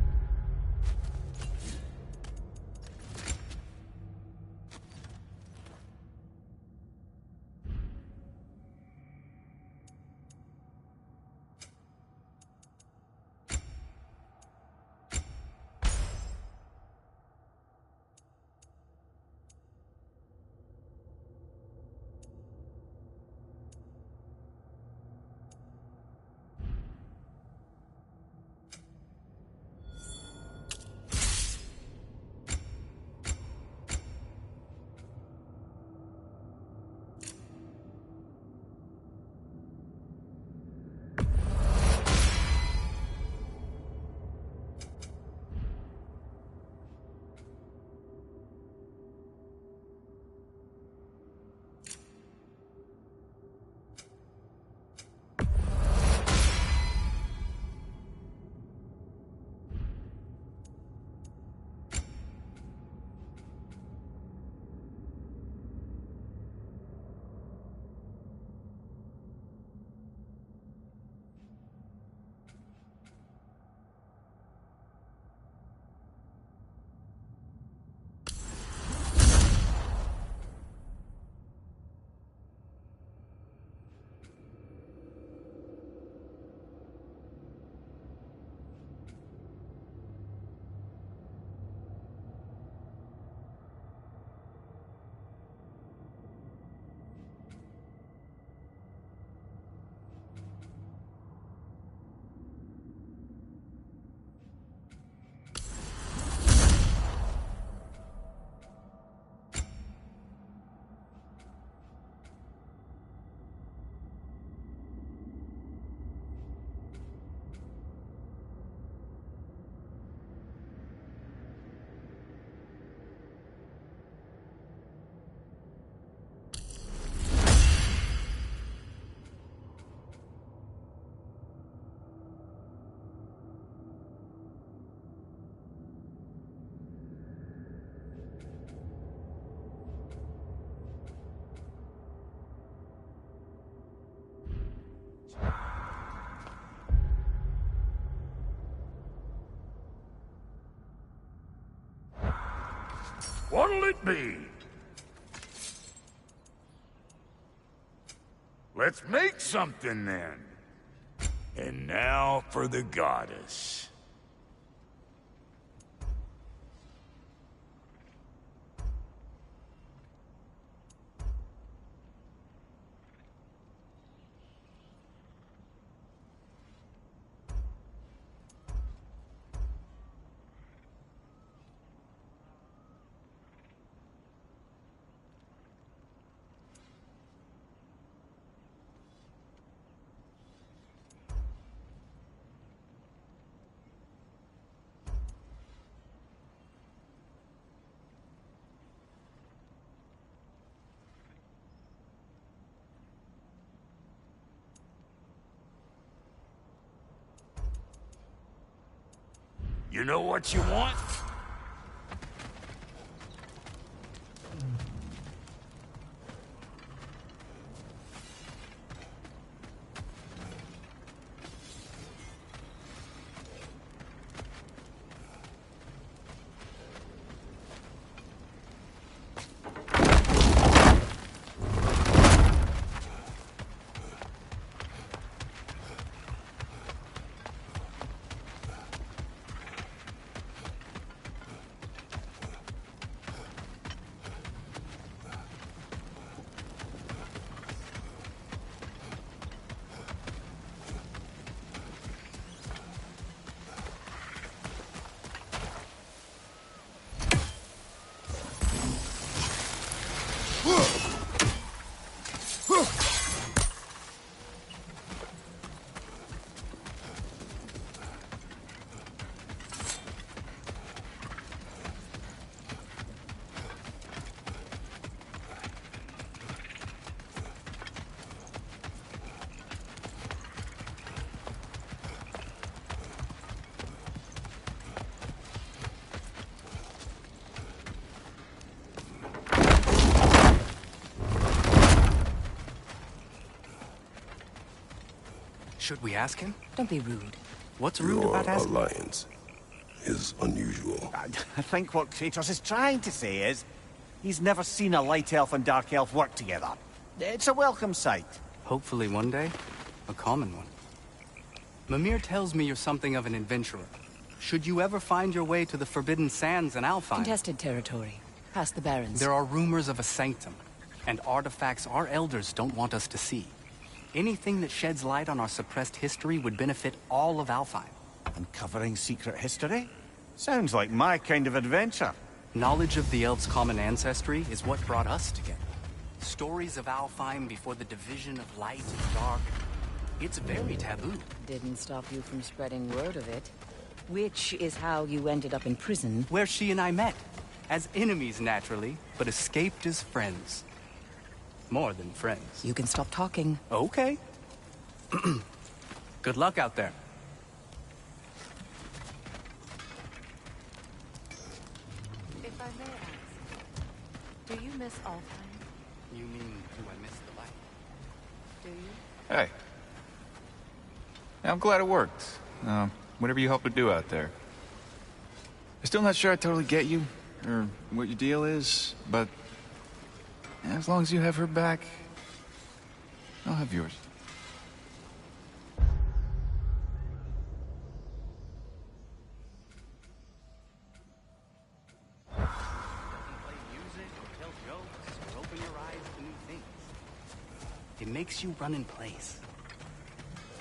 What'll it be? Let's make something then. And now for the goddess. You know what you want? Should we ask him? Don't be rude. What's rude Your about asking? alliance is unusual. I think what Kratos is trying to say is, he's never seen a light elf and dark elf work together. It's a welcome sight. Hopefully one day, a common one. Mimir tells me you're something of an adventurer. Should you ever find your way to the Forbidden Sands in Alfheim, Contested territory. Past the Barrens. there are rumors of a sanctum, and artifacts our elders don't want us to see. Anything that sheds light on our suppressed history would benefit all of Alfheim. Uncovering secret history? Sounds like my kind of adventure. Knowledge of the elves' common ancestry is what brought us together. Stories of Alfheim before the division of light and dark. It's very taboo. Didn't stop you from spreading word of it. Which is how you ended up in prison. Where she and I met. As enemies, naturally, but escaped as friends. More than friends. You can stop talking. Okay. Good luck out there. If I may ask, do you miss Alfheim? You mean, do I miss the light? Do you? Hey. I'm glad it worked. Whatever you hope to do out there. I'm still not sure I totally get you, or what your deal is, but as long as you have her back, I'll have yours. Play music, or tell jokes, or open your eyes to new things. It makes you run in place.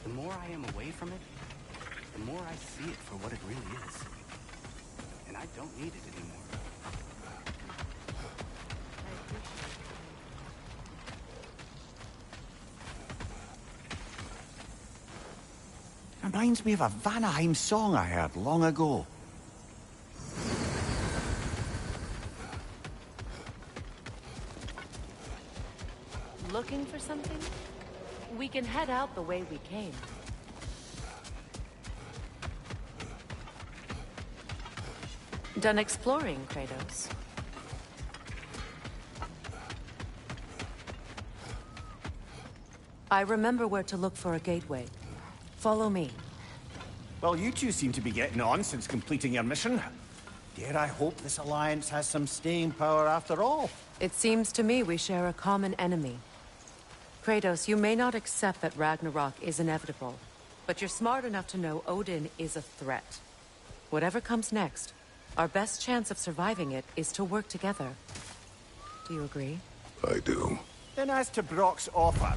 The more I am away from it, the more I see it for what it really is. And I don't need it anymore. Reminds me of a Vanaheim song I heard long ago. Looking for something? We can head out the way we came. Done exploring, Kratos? I remember where to look for a gateway. Follow me. Well, you two seem to be getting on since completing your mission. Dare I hope this alliance has some staying power after all? It seems to me we share a common enemy. Kratos, you may not accept that Ragnarok is inevitable, but you're smart enough to know Odin is a threat. Whatever comes next, our best chance of surviving it is to work together. Do you agree? I do. Then as to Brock's offer,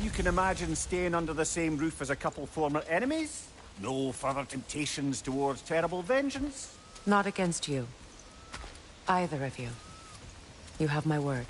you can imagine staying under the same roof as a couple former enemies? No further temptations towards terrible vengeance? Not against you. Either of you. You have my word.